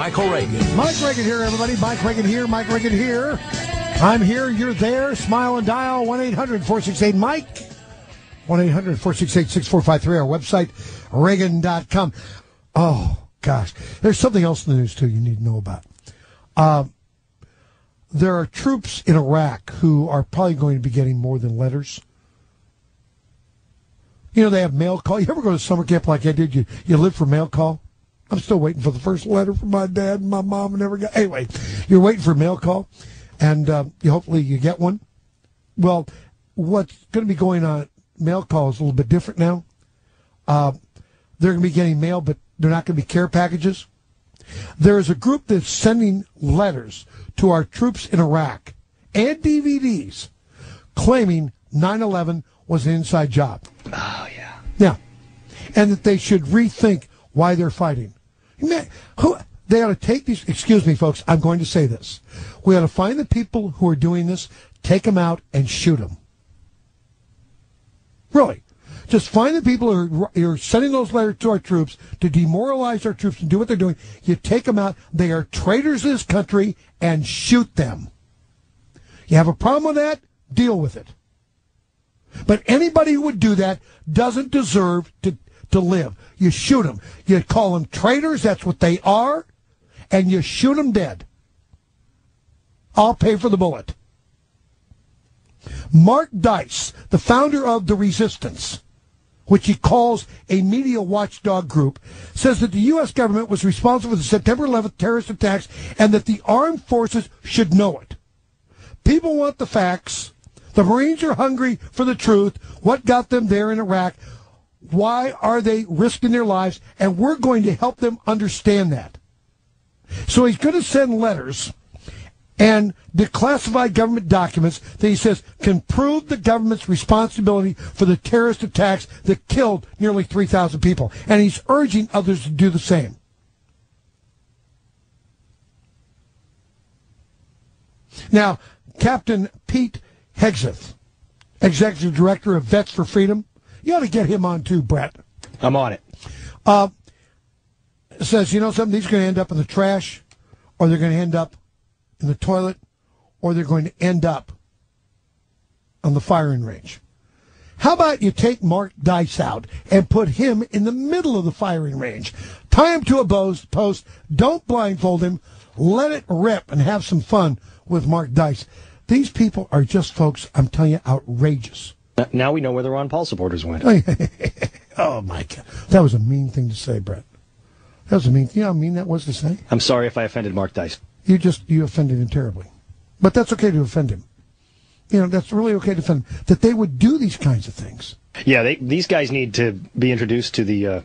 Michael Reagan. Mike Reagan here, everybody. Mike Reagan here. Mike Reagan here. I'm here. You're there. Smile and dial 1-800-468-MIKE. 1-800-468-6453. Our website, Reagan.com. Oh, gosh. There's something else in the news, too, you need to know about. There are troops in Iraq who are probably going to be getting more than letters. You know, they have mail call. You ever go to summer camp like I did? You live for mail call? I'm still waiting for the first letter from my dad and my mom. Never got. Anyway, you're waiting for mail call, and hopefully you get one. Well, what's going to be going on mail call is a little bit different now. They're going to be getting mail, but they're not going to be care packages. There is a group that's sending letters to our troops in Iraq and DVDs claiming 9/11 was an inside job. Oh, yeah. Yeah. And that they should rethink why they're fighting. They ought to take these, excuse me, folks, I'm going to say this. We ought to find the people who are doing this, take them out, and shoot them. Really. Just find the people who are sending those letters to our troops to demoralize our troops and do what they're doing. You take them out. They are traitors to this country, and shoot them. You have a problem with that? Deal with it. But anybody who would do that doesn't deserve to live. You shoot them. You call them traitors. That's what they are. And you shoot them dead. I'll pay for the bullet. Mark Dice, the founder of The Resistance, which he calls a media watchdog group, says that the U.S. government was responsible for the September 11th terrorist attacks and that the armed forces should know it. People want the facts. The Marines are hungry for the truth. What got them there in Iraq? Why are they risking their lives? And we're going to help them understand that. So he's going to send letters and declassified government documents that he says can prove the government's responsibility for the terrorist attacks that killed nearly 3,000 people. And he's urging others to do the same. Now, Captain Pete Hegseth, Executive Director of Vets for Freedom, you ought to get him on too, Brett. I'm on it. Says, you know something, these are going to end up in the trash, or they're going to end up in the toilet, or they're going to end up on the firing range. How about you take Mark Dice out and put him in the middle of the firing range? Tie him to a post, don't blindfold him, let it rip and have some fun with Mark Dice. These people are just, folks, I'm telling you, outrageous. Now we know where the Ron Paul supporters went. Oh, my God. That was a mean thing to say, Brett. That was a mean thing. You know how mean that was to say? I'm sorry if I offended Mark Dice. You offended him terribly. But that's okay to offend him. You know, that's really okay to offend him. That they would do these kinds of things. Yeah, these guys need to be introduced to the